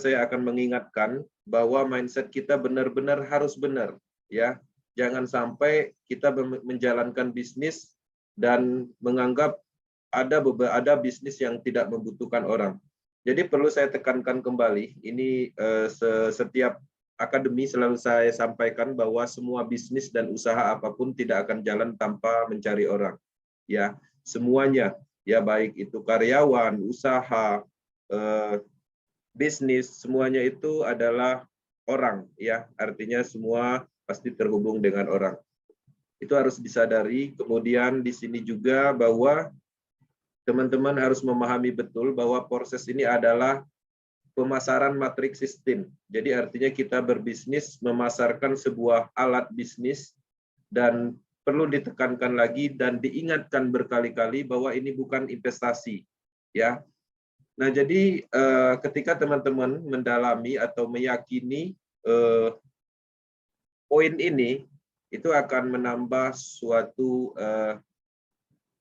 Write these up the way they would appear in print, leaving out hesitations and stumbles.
saya akan mengingatkan bahwa mindset kita benar-benar harus benar, ya. Jangan sampai kita menjalankan bisnis dan menganggap ada bisnis yang tidak membutuhkan orang. Jadi perlu saya tekankan kembali, ini setiap akademi selalu saya sampaikan bahwa semua bisnis dan usaha apapun tidak akan jalan tanpa mencari orang. Ya, semuanya, ya baik itu karyawan, usaha, bisnis, semuanya itu adalah orang, ya. Artinya semua pasti terhubung dengan orang. Itu harus disadari. Kemudian di sini juga bahwa teman-teman harus memahami betul bahwa proses ini adalah pemasaran matriks sistem. Jadi artinya kita berbisnis memasarkan sebuah alat bisnis, dan perlu ditekankan lagi dan diingatkan berkali-kali bahwa ini bukan investasi, ya. Nah, jadi ketika teman-teman mendalami atau meyakini poin ini, itu akan menambah suatu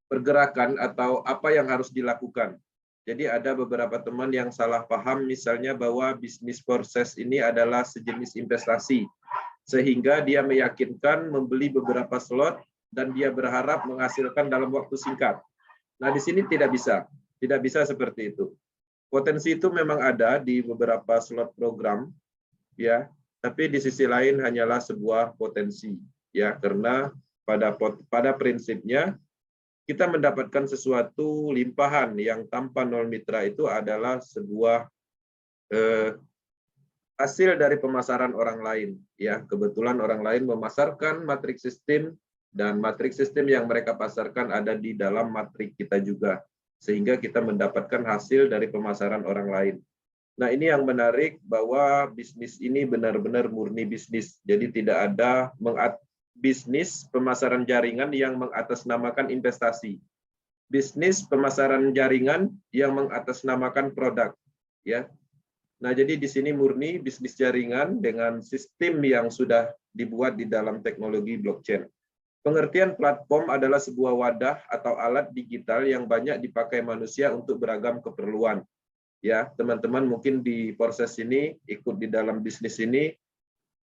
pergerakan atau apa yang harus dilakukan. Jadi ada beberapa teman yang salah paham, misalnya bahwa bisnis proses ini adalah sejenis investasi, sehingga dia meyakinkan membeli beberapa slot dan dia berharap menghasilkan dalam waktu singkat. Nah, di sini tidak bisa seperti itu. Potensi itu memang ada di beberapa slot program, ya, tapi di sisi lain hanyalah sebuah potensi, ya, karena pada prinsipnya kita mendapatkan sesuatu limpahan yang tanpa nol mitra itu adalah sebuah hasil dari pemasaran orang lain, ya. Kebetulan orang lain memasarkan matriks sistem, dan matriks sistem yang mereka pasarkan ada di dalam matriks kita juga, sehingga kita mendapatkan hasil dari pemasaran orang lain. Nah, ini yang menarik, bahwa bisnis ini benar-benar murni bisnis. Jadi tidak ada bisnis pemasaran jaringan yang mengatasnamakan investasi. Bisnis pemasaran jaringan yang mengatasnamakan produk, ya. Nah, jadi di sini murni bisnis jaringan dengan sistem yang sudah dibuat di dalam teknologi blockchain. Pengertian platform adalah sebuah wadah atau alat digital yang banyak dipakai manusia untuk beragam keperluan. Ya, teman-teman mungkin di proses ini, ikut di dalam bisnis ini,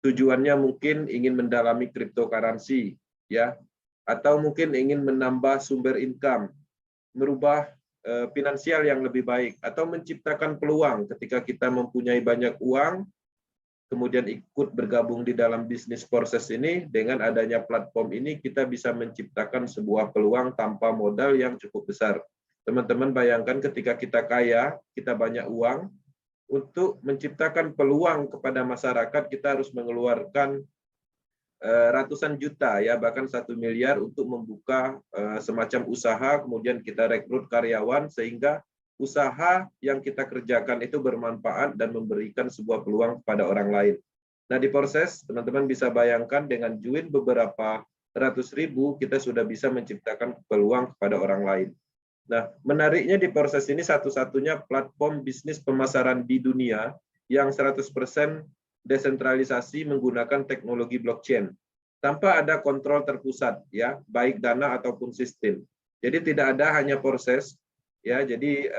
tujuannya mungkin ingin mendalami cryptocurrency, ya, atau mungkin ingin menambah sumber income, merubah finansial yang lebih baik, atau menciptakan peluang ketika kita mempunyai banyak uang, kemudian ikut bergabung di dalam bisnis proses ini. Dengan adanya platform ini, kita bisa menciptakan sebuah peluang tanpa modal yang cukup besar. Teman-teman bayangkan ketika kita kaya, kita banyak uang, untuk menciptakan peluang kepada masyarakat, kita harus mengeluarkan ratusan juta, ya, bahkan 1 miliar untuk membuka semacam usaha, kemudian kita rekrut karyawan, sehingga usaha yang kita kerjakan itu bermanfaat dan memberikan sebuah peluang kepada orang lain. Nah, di proses, teman-teman bisa bayangkan dengan join beberapa ratus ribu, kita sudah bisa menciptakan peluang kepada orang lain. Nah, menariknya di proses ini satu-satunya platform bisnis pemasaran di dunia yang 100% desentralisasi menggunakan teknologi blockchain, tanpa ada kontrol terpusat, ya, baik dana ataupun sistem. Jadi tidak ada hanya proses, ya, jadi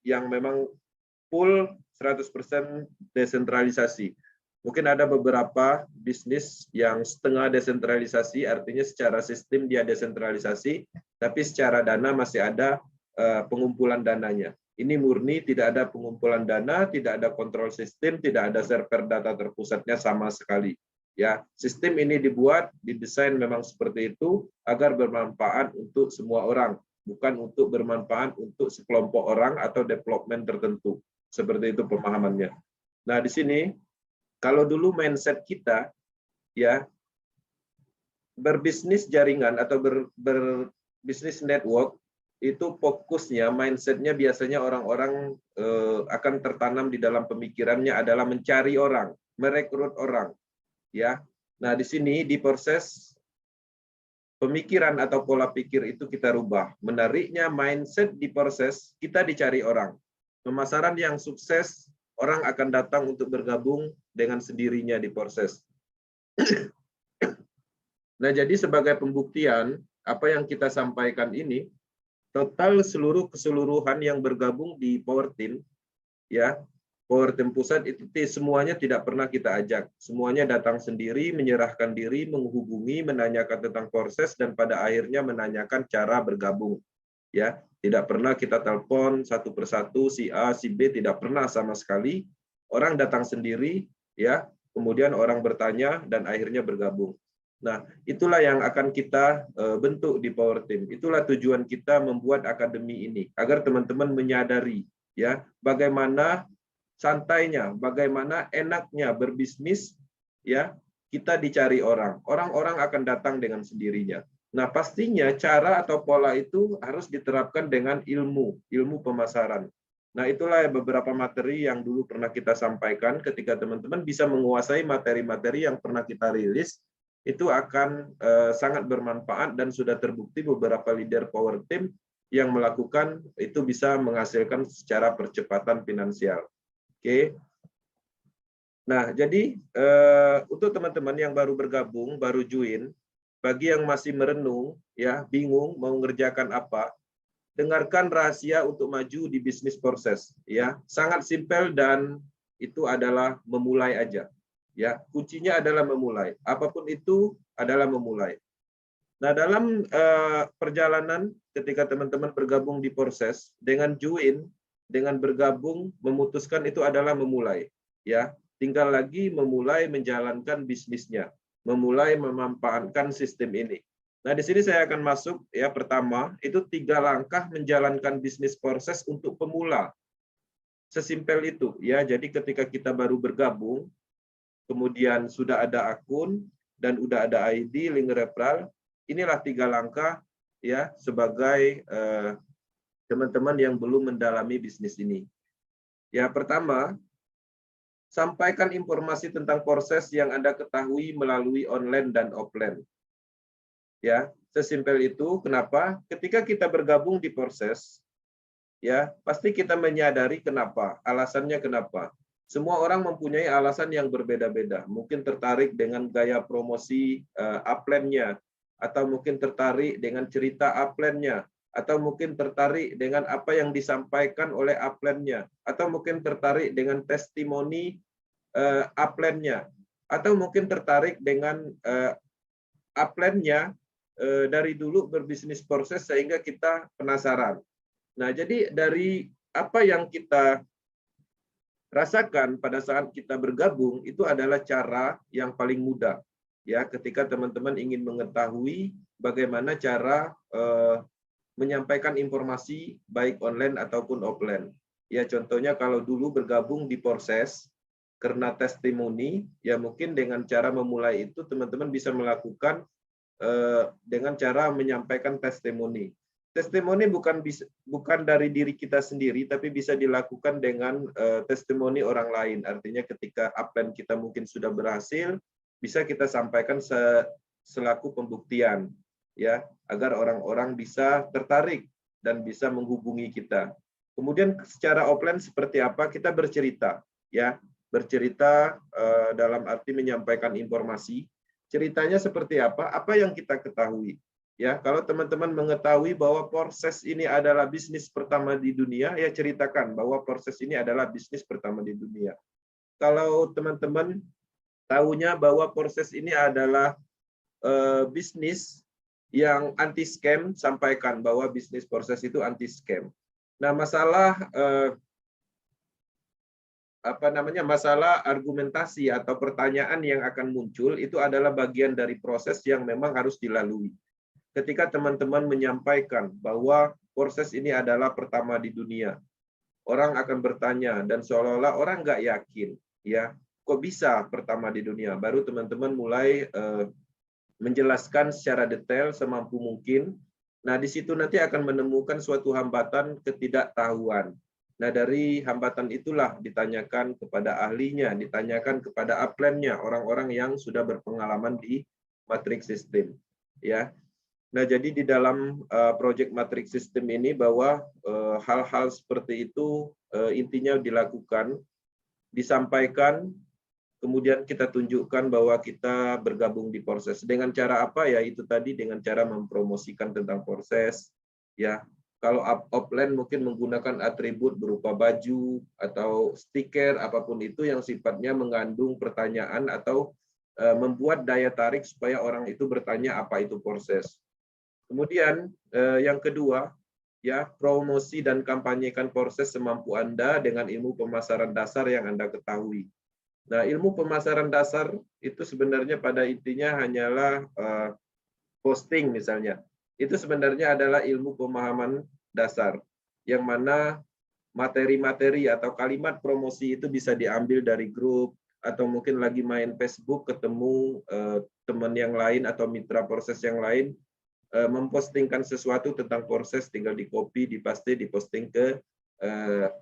yang memang full 100% desentralisasi. Mungkin ada beberapa bisnis yang setengah desentralisasi, artinya secara sistem dia desentralisasi, tapi secara dana masih ada pengumpulan dananya. Ini murni tidak ada pengumpulan dana, tidak ada kontrol sistem, tidak ada server data terpusatnya sama sekali. Ya, sistem ini didesain memang seperti itu agar bermanfaat untuk semua orang, bukan untuk bermanfaat untuk sekelompok orang atau development tertentu. Seperti itu pemahamannya. Nah, di sini kalau dulu mindset kita, ya, berbisnis jaringan atau berbisnis network, itu fokusnya, mindsetnya biasanya orang-orang akan tertanam di dalam pemikirannya adalah mencari orang, merekrut orang, ya. Nah, di sini di proses pemikiran atau pola pikir itu kita rubah. Menariknya mindset di proses, kita dicari orang. Pemasaran yang sukses, orang akan datang untuk bergabung dengan sendirinya di proses. Nah, jadi sebagai pembuktian, apa yang kita sampaikan ini, total keseluruhan yang bergabung di Power Team, ya, Power Team pusat itu semuanya tidak pernah kita ajak. Semuanya datang sendiri, menyerahkan diri, menghubungi, menanyakan tentang proses, dan pada akhirnya menanyakan cara bergabung. Ya, tidak pernah kita telepon satu persatu si A, si B, tidak pernah sama sekali. Orang datang sendiri, ya, kemudian orang bertanya dan akhirnya bergabung. Nah, itulah yang akan kita bentuk di Power Team. Itulah tujuan kita membuat akademi ini, agar teman-teman menyadari ya bagaimana santainya, bagaimana enaknya berbisnis, ya kita dicari orang. Orang-orang akan datang dengan sendirinya. Nah, pastinya cara atau pola itu harus diterapkan dengan ilmu pemasaran. Nah, itulah beberapa materi yang dulu pernah kita sampaikan. Ketika teman-teman bisa menguasai materi-materi yang pernah kita rilis, itu akan sangat bermanfaat dan sudah terbukti beberapa leader Power Team yang melakukan itu bisa menghasilkan secara percepatan finansial. Oke. Nah, jadi untuk teman-teman yang baru bergabung, baru join, bagi yang masih merenung, ya bingung mau ngerjakan apa, dengarkan rahasia untuk maju di bisnis proses. Ya, sangat simpel dan itu adalah memulai aja. Ya, kuncinya adalah memulai. Apapun itu adalah memulai. Nah, dalam perjalanan ketika teman-teman bergabung di proses dengan join, dengan bergabung, memutuskan itu adalah memulai. Ya, tinggal lagi memulai menjalankan bisnisnya, memulai memanfaatkan sistem ini. Nah, di sini saya akan masuk ya pertama, itu 3 langkah menjalankan bisnis proses untuk pemula. Sesimpel itu ya. Jadi ketika kita baru bergabung, kemudian sudah ada akun dan udah ada ID, link referral, inilah 3 langkah ya sebagai teman-teman yang belum mendalami bisnis ini. Ya, pertama, sampaikan informasi tentang proses yang Anda ketahui melalui online dan offline. Ya, sesimpel itu. Kenapa? Ketika kita bergabung di proses, ya, pasti kita menyadari kenapa, alasannya kenapa. Semua orang mempunyai alasan yang berbeda-beda. Mungkin tertarik dengan gaya promosi upline-nya, atau mungkin tertarik dengan cerita upline-nya, atau mungkin tertarik dengan apa yang disampaikan oleh upline-nya, atau mungkin tertarik dengan testimoni upline-nya, atau mungkin tertarik dengan upline-nya dari dulu berbisnis proses sehingga kita penasaran. Nah, jadi dari apa yang kita rasakan pada saat kita bergabung itu adalah cara yang paling mudah. Ya, ketika teman-teman ingin mengetahui bagaimana cara menyampaikan informasi baik online ataupun offline. Ya, contohnya kalau dulu bergabung di proses karena testimoni, ya mungkin dengan cara memulai itu teman-teman bisa melakukan dengan cara menyampaikan testimoni. Testimoni bukan dari diri kita sendiri, tapi bisa dilakukan dengan testimoni orang lain. Artinya ketika upline kita mungkin sudah berhasil, bisa kita sampaikan selaku pembuktian, ya, agar orang-orang bisa tertarik dan bisa menghubungi kita. Kemudian secara offline seperti apa? Kita bercerita, ya, bercerita dalam arti menyampaikan informasi. Ceritanya seperti apa? Apa yang kita ketahui. Ya, kalau teman-teman mengetahui bahwa proses ini adalah bisnis pertama di dunia, ya ceritakan bahwa proses ini adalah bisnis pertama di dunia. Kalau teman-teman tahunya bahwa proses ini adalah bisnis yang anti scam, sampaikan bahwa bisnis proses itu anti scam. Nah, masalah masalah argumentasi atau pertanyaan yang akan muncul itu adalah bagian dari proses yang memang harus dilalui. Ketika teman-teman menyampaikan bahwa proses ini adalah pertama di dunia, orang akan bertanya dan seolah-olah orang nggak yakin, ya, kok bisa pertama di dunia? Baru teman-teman mulai menjelaskan secara detail semampu mungkin. Nah, di situ nanti akan menemukan suatu hambatan ketidaktahuan. Nah, dari hambatan itulah ditanyakan kepada ahlinya, ditanyakan kepada upline-nya, orang-orang yang sudah berpengalaman di matrix system. Ya. Nah, jadi di dalam project matrix system ini bahwa hal-hal seperti itu intinya dilakukan, disampaikan, kemudian kita tunjukkan bahwa kita bergabung di proses. Dengan cara apa? Ya itu tadi, dengan cara mempromosikan tentang proses, ya, Kalau offline mungkin menggunakan atribut berupa baju atau stiker, apapun itu yang sifatnya mengandung pertanyaan atau membuat daya tarik supaya orang itu bertanya apa itu proses. Kemudian yang kedua, ya, promosi dan kampanyekan proses semampu Anda dengan ilmu pemasaran dasar yang Anda ketahui. Nah, ilmu pemasaran dasar itu sebenarnya pada intinya hanyalah posting misalnya. Itu sebenarnya adalah ilmu pemahaman dasar, yang mana materi-materi atau kalimat promosi itu bisa diambil dari grup, atau mungkin lagi main Facebook ketemu teman yang lain atau mitra proses yang lain, mempostingkan sesuatu tentang proses, tinggal di copy, dipaste, diposting ke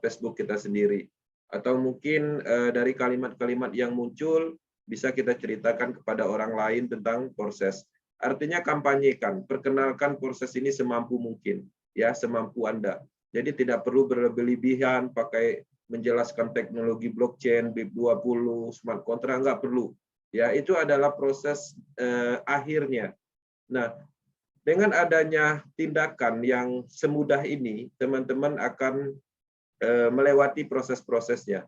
Facebook kita sendiri. Atau mungkin dari kalimat-kalimat yang muncul bisa kita ceritakan kepada orang lain tentang proses. Artinya kampanyekan, perkenalkan proses ini semampu mungkin, ya, semampu Anda. Jadi tidak perlu berlebihan pakai menjelaskan teknologi blockchain, BIP20, smart contract, nggak perlu. Ya, itu adalah proses akhirnya. Nah, dengan adanya tindakan yang semudah ini, teman-teman akan melewati proses-prosesnya.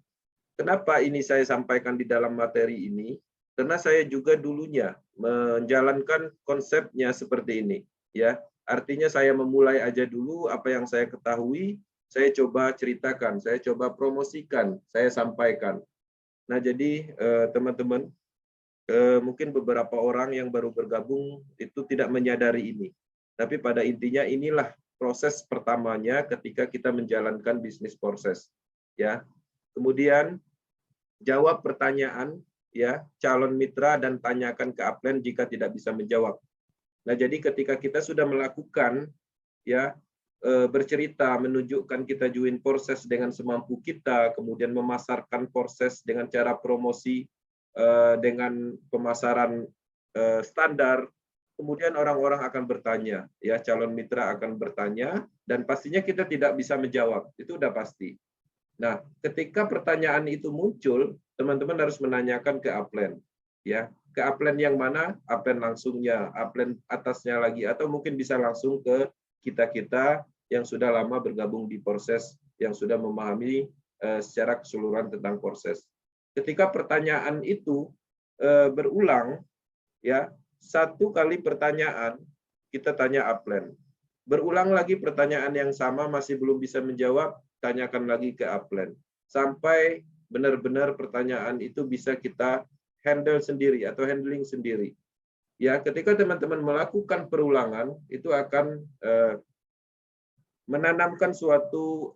Kenapa ini saya sampaikan di dalam materi ini? Karena saya juga dulunya menjalankan konsepnya seperti ini, ya. Artinya saya memulai aja dulu apa yang saya ketahui, saya coba ceritakan, saya coba promosikan, saya sampaikan. Nah, jadi teman-teman, mungkin beberapa orang yang baru bergabung itu tidak menyadari ini. Tapi pada intinya inilah proses pertamanya ketika kita menjalankan bisnis proses, ya. Kemudian jawab pertanyaan, ya, calon mitra dan tanyakan ke upline jika tidak bisa menjawab. Nah, jadi ketika kita sudah melakukan, ya, bercerita, menunjukkan kita join proses dengan semampu kita, kemudian memasarkan proses dengan cara promosi dengan pemasaran standar, kemudian orang-orang akan bertanya, ya, calon mitra akan bertanya, dan pastinya kita tidak bisa menjawab, itu udah pasti. Nah, ketika pertanyaan itu muncul, teman-teman harus menanyakan ke upline, ya, ke upline yang mana, upline langsungnya, upline atasnya lagi, atau mungkin bisa langsung ke kita-kita yang sudah lama bergabung di proses, yang sudah memahami secara keseluruhan tentang proses. Ketika pertanyaan itu berulang, ya, satu kali pertanyaan kita tanya upline, berulang lagi pertanyaan yang sama masih belum bisa menjawab, tanyakan lagi ke upline sampai benar-benar pertanyaan itu bisa kita handle sendiri atau handling sendiri. Ya, ketika teman-teman melakukan perulangan itu akan menanamkan suatu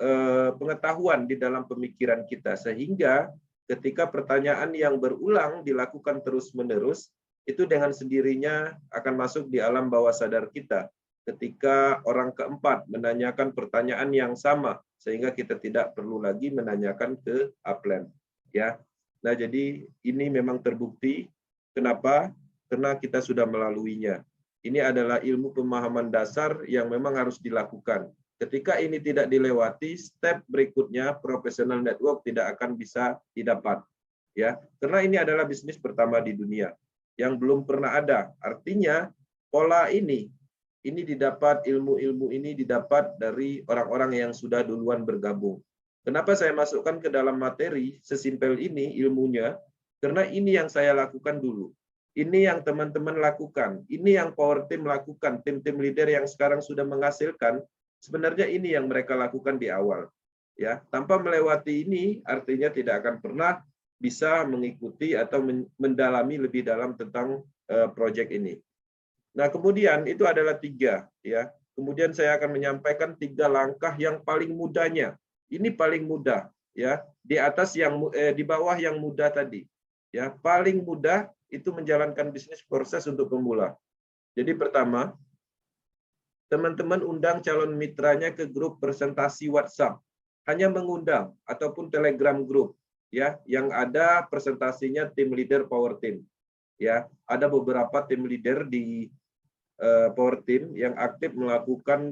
pengetahuan di dalam pemikiran kita, sehingga ketika pertanyaan yang berulang dilakukan terus-menerus itu dengan sendirinya akan masuk di alam bawah sadar kita. Ketika orang keempat menanyakan pertanyaan yang sama, sehingga kita tidak perlu lagi menanyakan ke upline, ya. Nah, jadi ini memang terbukti. Kenapa? Karena kita sudah melaluinya. Ini adalah ilmu pemahaman dasar yang memang harus dilakukan. Ketika ini tidak dilewati, step berikutnya professional network tidak akan bisa didapat, ya. Karena ini adalah bisnis pertama di dunia yang belum pernah ada. Artinya pola ini didapat, ilmu-ilmu ini didapat dari orang-orang yang sudah duluan bergabung. Kenapa saya masukkan ke dalam materi sesimpel ini ilmunya? Karena ini yang saya lakukan dulu. Ini yang teman-teman lakukan. Ini yang power team lakukan. Tim-tim leader yang sekarang sudah menghasilkan, sebenarnya ini yang mereka lakukan di awal. Ya, tanpa melewati ini artinya tidak akan pernah bisa mengikuti atau mendalami lebih dalam tentang proyek ini. Nah, kemudian itu adalah 3, ya. Kemudian saya akan menyampaikan 3 langkah yang paling mudahnya. Ini paling mudah, ya. Di atas yang di bawah yang mudah tadi. Ya, paling mudah itu menjalankan bisnis proses untuk pemula. Jadi pertama, teman-teman undang calon mitranya ke grup presentasi WhatsApp. Hanya mengundang ataupun Telegram group, ya, yang ada presentasinya tim leader power team. Ya, ada beberapa tim leader di power team yang aktif melakukan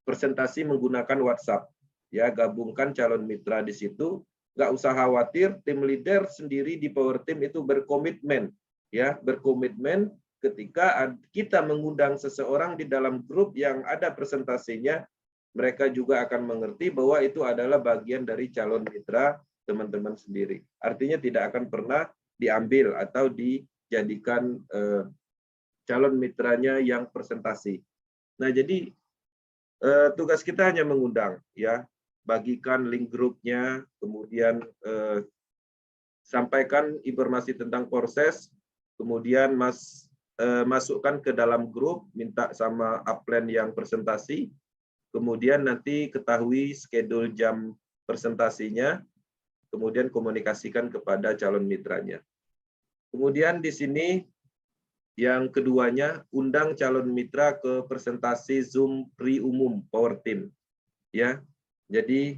presentasi menggunakan WhatsApp. Ya, gabungkan calon mitra di situ. Nggak usah khawatir, tim leader sendiri di power team itu berkomitmen, ya, berkomitmen ketika kita mengundang seseorang di dalam grup yang ada presentasinya, mereka juga akan mengerti bahwa itu adalah bagian dari calon mitra teman-teman sendiri. Artinya tidak akan pernah diambil atau dijadikan calon mitranya yang presentasi. Nah, jadi tugas kita hanya mengundang, ya, bagikan link grupnya, kemudian sampaikan informasi tentang proses, kemudian masukkan ke dalam grup, minta sama upline yang presentasi, kemudian nanti ketahui schedule jam presentasinya, kemudian komunikasikan kepada calon mitranya. Kemudian di sini yang keduanya, undang calon mitra ke presentasi Zoom pre-umum Power Team. Ya, jadi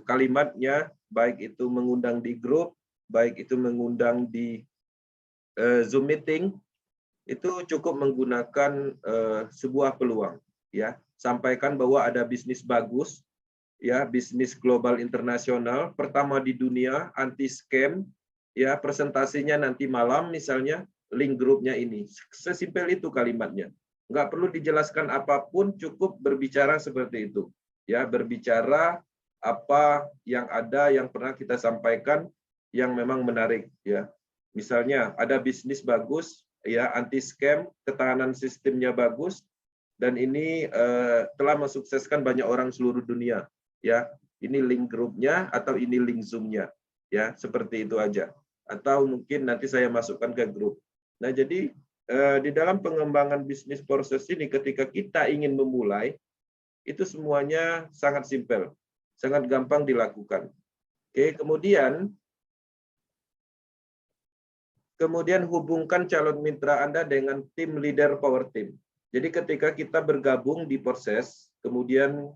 kalimatnya baik itu mengundang di grup, baik itu mengundang di Zoom meeting, itu cukup menggunakan sebuah peluang. Ya, sampaikan bahwa ada bisnis bagus, ya, bisnis global internasional, pertama di dunia, anti scam, ya, presentasinya nanti malam misalnya. Link grupnya ini, sesimpel itu kalimatnya, nggak perlu dijelaskan apapun, cukup berbicara seperti itu, ya, berbicara apa yang ada yang pernah kita sampaikan yang memang menarik, ya, misalnya ada bisnis bagus, ya, anti scam, ketahanan sistemnya bagus, dan ini telah mensukseskan banyak orang seluruh dunia, ya, ini link grupnya atau ini link Zoom-nya, ya, seperti itu aja, atau mungkin nanti saya masukkan ke grup. Nah, jadi di dalam pengembangan bisnis proses ini, ketika kita ingin memulai, itu semuanya sangat simpel, sangat gampang dilakukan. Oke, kemudian hubungkan calon mitra Anda dengan tim leader Power Team. Jadi ketika kita bergabung di proses, kemudian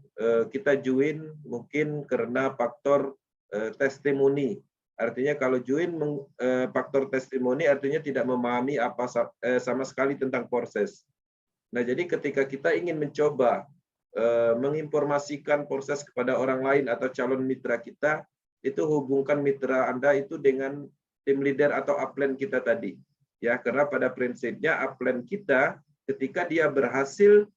kita join mungkin karena faktor testimoni. Artinya kalau join faktor testimoni artinya tidak memahami apa sama sekali tentang proses. Nah, jadi ketika kita ingin mencoba menginformasikan proses kepada orang lain atau calon mitra kita, itu hubungkan mitra Anda itu dengan tim leader atau upline kita tadi. Ya, karena pada prinsipnya upline kita ketika dia berhasil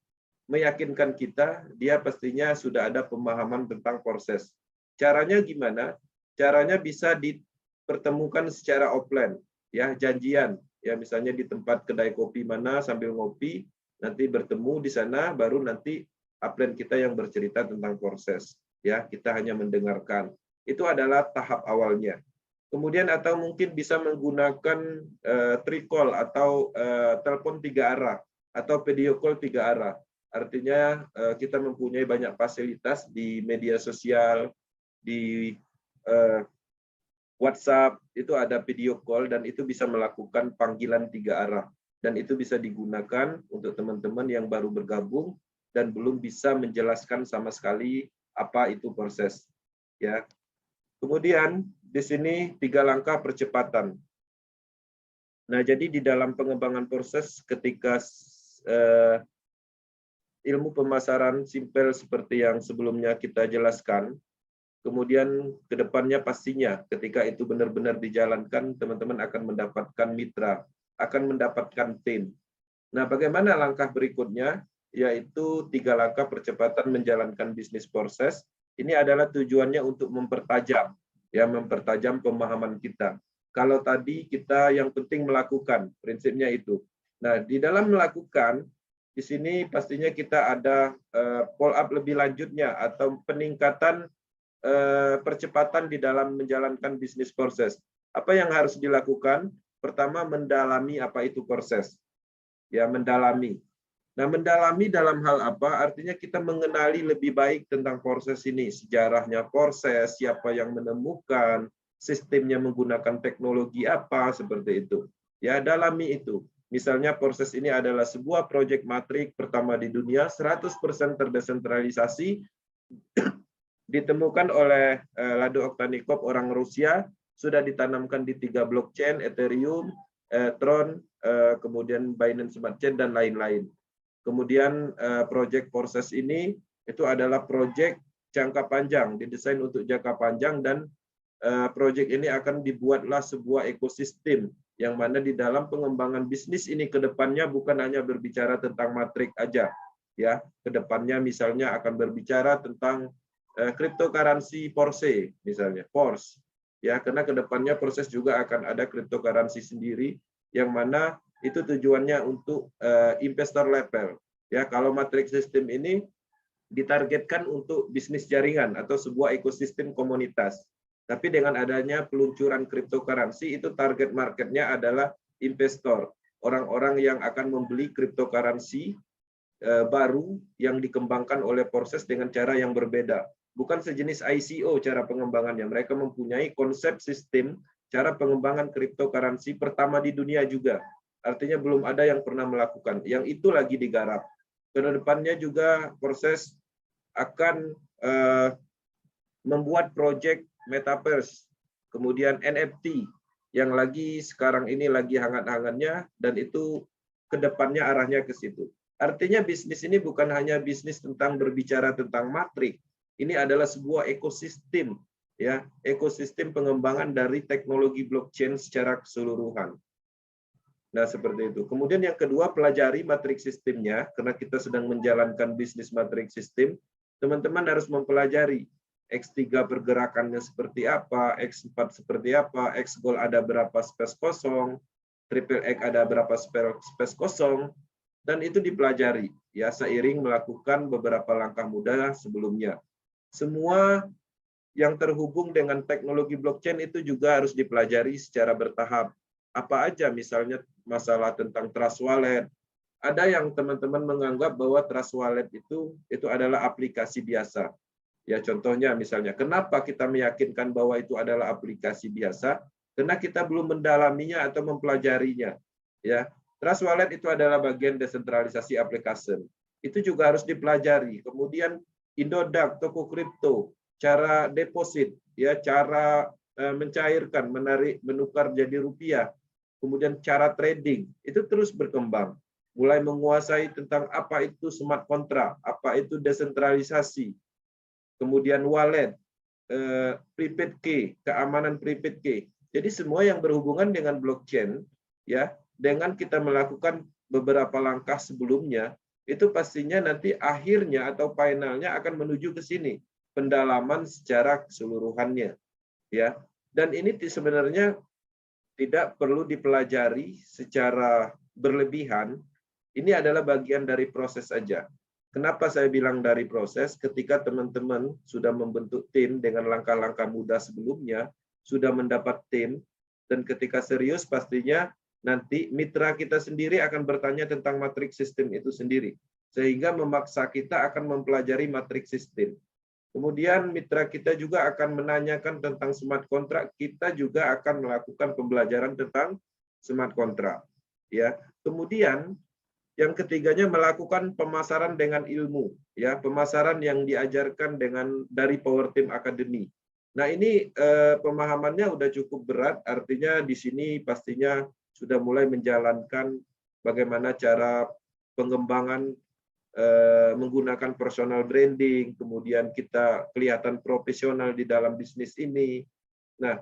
meyakinkan kita, dia pastinya sudah ada pemahaman tentang proses. Caranya gimana? Caranya bisa dipertemukan secara offline, ya, janjian, ya, misalnya di tempat kedai kopi mana sambil ngopi, nanti bertemu di sana, baru nanti upline kita yang bercerita tentang proses, ya, kita hanya mendengarkan. Itu adalah tahap awalnya. Kemudian atau mungkin bisa menggunakan tricall atau telepon 3 arah atau video call 3 arah. Artinya kita mempunyai banyak fasilitas di media sosial, di WhatsApp, itu ada video call dan itu bisa melakukan panggilan 3 arah. Dan itu bisa digunakan untuk teman-teman yang baru bergabung dan belum bisa menjelaskan sama sekali apa itu proses. Ya. Kemudian di sini 3 langkah percepatan. Nah, jadi di dalam pengembangan proses ketika ilmu pemasaran simpel seperti yang sebelumnya kita jelaskan, kemudian ke depannya pastinya ketika itu benar-benar dijalankan, teman-teman akan mendapatkan mitra, akan mendapatkan tim. Nah, bagaimana langkah berikutnya? Yaitu 3 langkah percepatan menjalankan bisnis proses. Ini adalah tujuannya untuk mempertajam, ya, mempertajam pemahaman kita. Kalau tadi kita yang penting melakukan, prinsipnya itu. Nah, di dalam melakukan, di sini pastinya kita ada follow up lebih lanjutnya atau peningkatan percepatan di dalam menjalankan bisnis proses. Apa yang harus dilakukan? Pertama, mendalami apa itu proses. Ya, mendalami. Nah, mendalami dalam hal apa? Artinya kita mengenali lebih baik tentang proses ini, sejarahnya proses, siapa yang menemukan, sistemnya menggunakan teknologi apa, seperti itu. Ya, dalami itu. Misalnya proses ini adalah sebuah proyek matrik pertama di dunia, 100% terdesentralisasi, ditemukan oleh Lado Oktanikov, orang Rusia, sudah ditanamkan di 3 blockchain, Ethereum, Tron, kemudian Binance Smart Chain, dan lain-lain. Kemudian proyek proses ini itu adalah proyek jangka panjang, didesain untuk jangka panjang, dan proyek ini akan dibuatlah sebuah ekosistem yang mana di dalam pengembangan bisnis ini ke depannya bukan hanya berbicara tentang matrik aja, ya. Ke depannya misalnya akan berbicara tentang cryptocurrency Porsche misalnya, Porsche. Ya, karena ke depannya proses juga akan ada cryptocurrency sendiri yang mana itu tujuannya untuk investor level. Ya, kalau matrix system ini ditargetkan untuk bisnis jaringan atau sebuah ekosistem komunitas. Tapi dengan adanya peluncuran cryptocurrency, itu target marketnya adalah investor, orang-orang yang akan membeli cryptocurrency baru yang dikembangkan oleh proses dengan cara yang berbeda. Bukan sejenis ICO cara pengembangannya. Mereka mempunyai konsep sistem cara pengembangan cryptocurrency pertama di dunia juga. Artinya belum ada yang pernah melakukan. Yang itu lagi digarap. Kedepannya juga proses akan membuat project metaverse, kemudian NFT yang lagi sekarang ini lagi hangat-hangatnya, dan itu kedepannya arahnya ke situ. Artinya bisnis ini bukan hanya bisnis tentang berbicara tentang matrik, ini adalah sebuah ekosistem, ya, ekosistem pengembangan dari teknologi blockchain secara keseluruhan. Nah, seperti itu. Kemudian yang kedua, pelajari matrik sistemnya, karena kita sedang menjalankan bisnis matrik sistem, teman-teman harus mempelajari X3 pergerakannya seperti apa, X4 seperti apa, X-Gold ada berapa space kosong, Triple X ada berapa space kosong, dan itu dipelajari ya seiring melakukan beberapa langkah mudah sebelumnya. Semua yang terhubung dengan teknologi blockchain itu juga harus dipelajari secara bertahap. Apa aja misalnya masalah tentang trust wallet. Ada yang teman-teman menganggap bahwa trust wallet itu adalah aplikasi biasa. Ya, contohnya misalnya, kenapa kita meyakinkan bahwa itu adalah aplikasi biasa? Karena kita belum mendalaminya atau mempelajarinya. Ya, Trust Wallet itu adalah bagian desentralisasi aplikasi. Itu juga harus dipelajari. Kemudian Indodax, toko kripto, cara deposit, ya, cara mencairkan, menarik, menukar jadi rupiah. Kemudian cara trading, itu terus berkembang. Mulai menguasai tentang apa itu smart contract, apa itu desentralisasi, kemudian wallet, prepaid key, keamanan prepaid key. Jadi semua yang berhubungan dengan blockchain, ya, dengan kita melakukan beberapa langkah sebelumnya, itu pastinya nanti akhirnya atau finalnya akan menuju ke sini, pendalaman secara keseluruhannya, ya. Dan ini sebenarnya tidak perlu dipelajari secara berlebihan. Ini adalah bagian dari proses saja. Kenapa saya bilang dari proses? Ketika teman-teman sudah membentuk tim dengan langkah-langkah mudah sebelumnya, sudah mendapat tim, dan ketika serius pastinya nanti mitra kita sendiri akan bertanya tentang matriks sistem itu sendiri. Sehingga memaksa kita akan mempelajari matriks sistem. Kemudian mitra kita juga akan menanyakan tentang smart contract, kita juga akan melakukan pembelajaran tentang smart contract. Ya. Kemudian yang ketiganya melakukan pemasaran dengan ilmu, ya, pemasaran yang diajarkan dari Power Team Academy. Nah, ini pemahamannya udah cukup berat, artinya di sini pastinya sudah mulai menjalankan bagaimana cara pengembangan menggunakan personal branding, kemudian kita kelihatan profesional di dalam bisnis ini. Nah,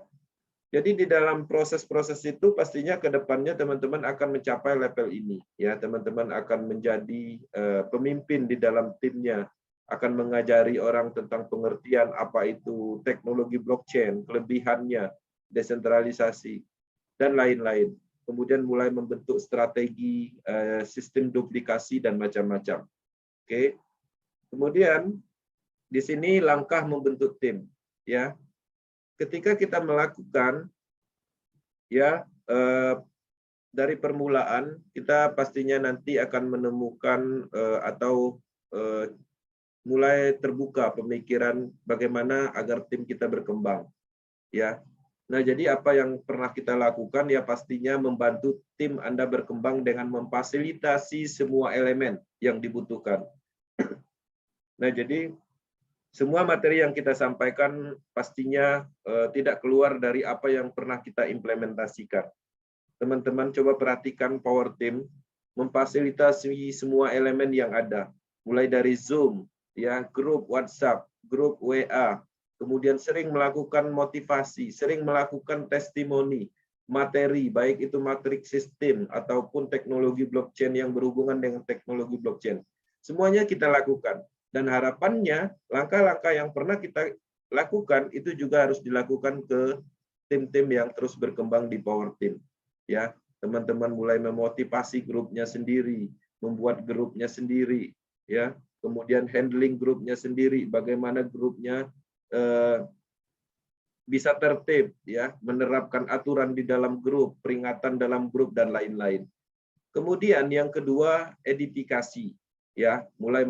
jadi di dalam proses-proses itu pastinya ke depannya teman-teman akan mencapai level ini, ya, teman-teman akan menjadi pemimpin di dalam timnya, akan mengajari orang tentang pengertian apa itu teknologi blockchain, kelebihannya, desentralisasi, dan lain-lain. Kemudian mulai membentuk strategi sistem duplikasi dan macam-macam. Oke. Kemudian di sini langkah membentuk tim, ya. Ketika kita melakukan, ya, dari permulaan kita pastinya nanti akan menemukan atau mulai terbuka pemikiran bagaimana agar tim kita berkembang, ya. Nah, jadi apa yang pernah kita lakukan ya pastinya membantu tim Anda berkembang dengan memfasilitasi semua elemen yang dibutuhkan. Nah, jadi semua materi yang kita sampaikan pastinya tidak keluar dari apa yang pernah kita implementasikan. Teman-teman coba perhatikan Power Team memfasilitasi semua elemen yang ada, mulai dari Zoom, ya, grup WhatsApp, grup WA, kemudian sering melakukan motivasi, sering melakukan testimoni, materi, baik itu matriks sistem ataupun teknologi blockchain yang berhubungan dengan teknologi blockchain. Semuanya kita lakukan. Dan harapannya langkah-langkah yang pernah kita lakukan itu juga harus dilakukan ke tim-tim yang terus berkembang di Power Team. Ya, teman-teman mulai memotivasi grupnya sendiri, membuat grupnya sendiri, ya, kemudian handling grupnya sendiri, bagaimana grupnya bisa tertib, ya, menerapkan aturan di dalam grup, peringatan dalam grup dan lain-lain. Kemudian yang kedua, edifikasi, ya, mulai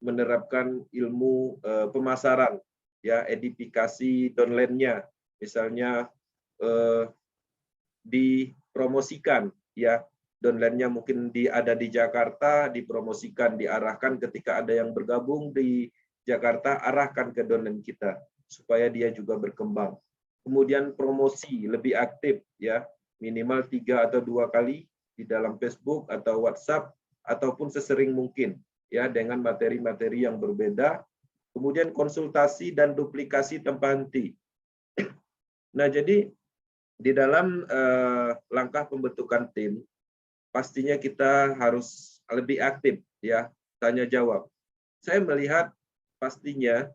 menerapkan ilmu pemasaran, ya, edifikasi downline-nya, misalnya dipromosikan, ya, downline-nya mungkin ada di Jakarta, dipromosikan, diarahkan ketika ada yang bergabung di Jakarta, arahkan ke downline kita supaya dia juga berkembang. Kemudian promosi lebih aktif, ya, minimal 3 atau 2 kali di dalam Facebook atau WhatsApp ataupun sesering mungkin, ya, dengan materi-materi yang berbeda. Kemudian konsultasi dan duplikasi tanpa henti. Nah, jadi di dalam langkah pembentukan tim, pastinya kita harus lebih aktif, ya, tanya jawab. Saya melihat pastinya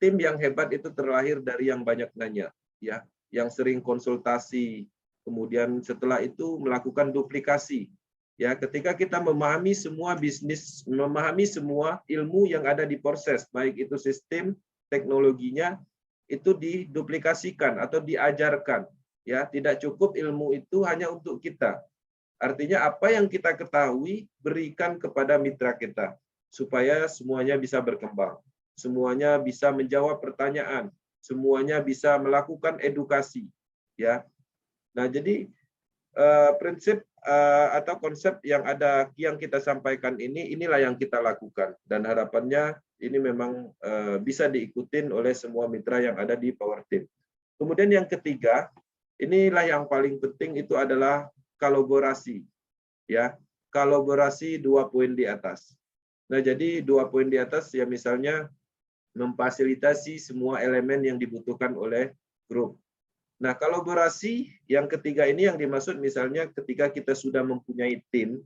tim yang hebat itu terlahir dari yang banyak nanya, ya, yang sering konsultasi, kemudian setelah itu melakukan duplikasi. Ya, ketika kita memahami semua bisnis, memahami semua ilmu yang ada di proses, baik itu sistem, teknologinya, itu diduplikasikan atau diajarkan. Ya, tidak cukup ilmu itu hanya untuk kita. Artinya apa yang kita ketahui berikan kepada mitra kita supaya semuanya bisa berkembang. Semuanya bisa menjawab pertanyaan, semuanya bisa melakukan edukasi, ya. Nah, jadi prinsip atau konsep yang kita sampaikan inilah yang kita lakukan, dan harapannya ini memang bisa diikutin oleh semua mitra yang ada di Power Team. Kemudian yang ketiga, inilah yang paling penting, itu adalah kolaborasi, ya. Kolaborasi 2 poin di atas. Nah, jadi 2 poin di atas, ya, misalnya memfasilitasi semua elemen yang dibutuhkan oleh grup. Nah, kolaborasi yang ketiga ini yang dimaksud misalnya ketika kita sudah mempunyai tim,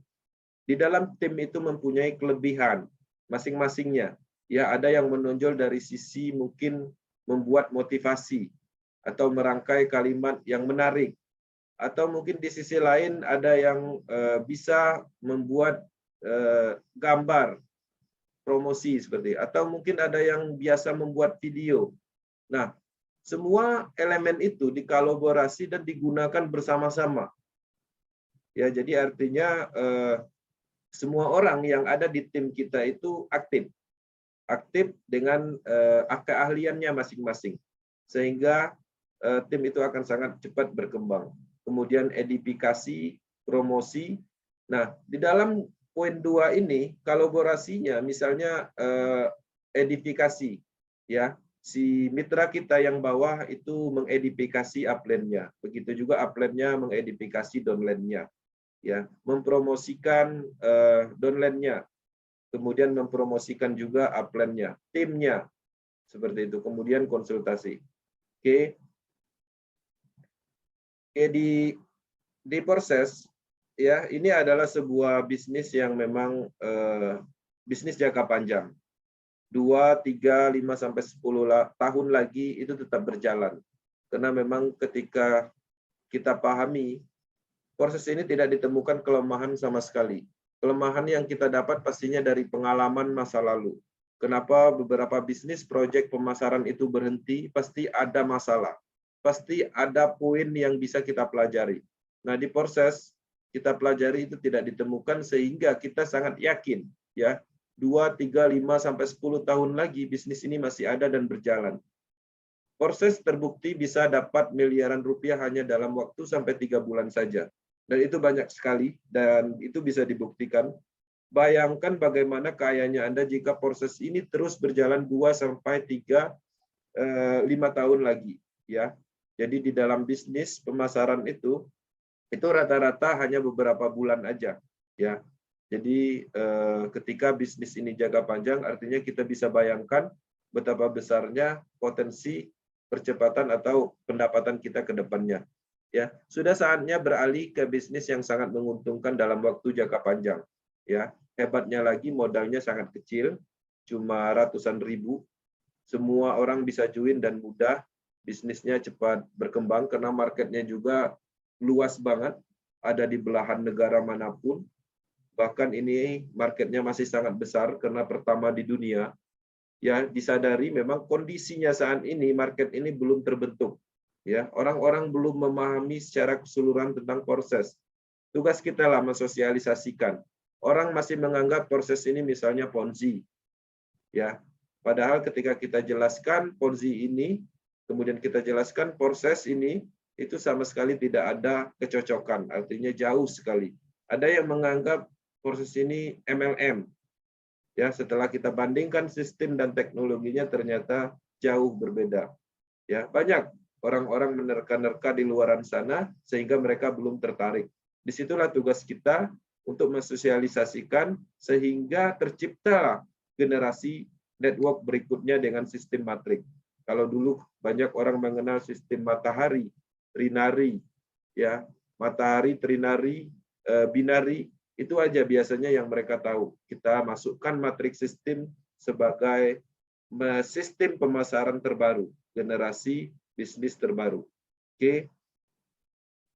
di dalam tim itu mempunyai kelebihan masing-masingnya. Ya, ada yang menonjol dari sisi mungkin membuat motivasi atau merangkai kalimat yang menarik. Atau mungkin di sisi lain ada yang bisa membuat gambar promosi seperti, atau mungkin ada yang biasa membuat video. Nah, semua elemen itu dikolaborasi dan digunakan bersama-sama. Ya, jadi artinya semua orang yang ada di tim kita itu aktif dengan keahliannya masing-masing, sehingga tim itu akan sangat cepat berkembang. Kemudian edifikasi, promosi. Nah, di dalam poin 2 ini kolaborasinya misalnya edifikasi, ya, si mitra kita yang bawah itu mengedifikasi upline-nya, begitu juga upline-nya mengedifikasi downline-nya, ya, mempromosikan downline-nya, kemudian mempromosikan juga upline-nya, timnya, seperti itu. Kemudian konsultasi. Oke, di proses, ya, ini adalah sebuah bisnis yang memang bisnis jangka panjang. 2, 3, 5, sampai 10 tahun lagi itu tetap berjalan. Karena memang ketika kita pahami, proses ini tidak ditemukan kelemahan sama sekali. Kelemahan yang kita dapat pastinya dari pengalaman masa lalu. Kenapa beberapa bisnis proyek pemasaran itu berhenti? Pasti ada masalah. Pasti ada poin yang bisa kita pelajari. Nah, di proses kita pelajari itu tidak ditemukan, sehingga kita sangat yakin, ya, 2, 3, 5, sampai 10 tahun lagi bisnis ini masih ada dan berjalan. Proses terbukti bisa dapat miliaran rupiah hanya dalam waktu sampai 3 bulan saja. Dan itu banyak sekali, dan itu bisa dibuktikan. Bayangkan bagaimana kayanya Anda jika proses ini terus berjalan 2 sampai 3, 5 tahun lagi, ya. Jadi di dalam bisnis pemasaran itu rata-rata hanya beberapa bulan aja, ya. Jadi ketika bisnis ini jangka panjang, artinya kita bisa bayangkan betapa besarnya potensi percepatan atau pendapatan kita ke depannya. Ya, sudah saatnya beralih ke bisnis yang sangat menguntungkan dalam waktu jangka panjang. Ya, hebatnya lagi modalnya sangat kecil, cuma ratusan ribu. Semua orang bisa join dan mudah. Bisnisnya cepat berkembang karena marketnya juga luas banget, ada di belahan negara manapun. Bahkan ini marketnya masih sangat besar karena pertama di dunia. Ya, disadari memang kondisinya saat ini market ini belum terbentuk. Ya, orang-orang belum memahami secara keseluruhan tentang proses. Tugas kita lah mensosialisasikan. Orang masih menganggap proses ini misalnya Ponzi. Ya, padahal ketika kita jelaskan Ponzi ini, kemudian kita jelaskan proses ini, itu sama sekali tidak ada kecocokan, artinya jauh sekali. Ada yang menganggap proses ini MLM. Ya, setelah kita bandingkan sistem dan teknologinya ternyata jauh berbeda. Ya, banyak orang-orang menerka-nerka di luaran sana sehingga mereka belum tertarik. Disitulah tugas kita untuk mensosialisasikan sehingga tercipta generasi network berikutnya dengan sistem matrik. Kalau dulu banyak orang mengenal sistem matahari, trinari, ya matahari, trinari, binari, itu aja biasanya yang mereka tahu. Kita masukkan matrik sistem sebagai sistem pemasaran terbaru, generasi bisnis terbaru. Oke,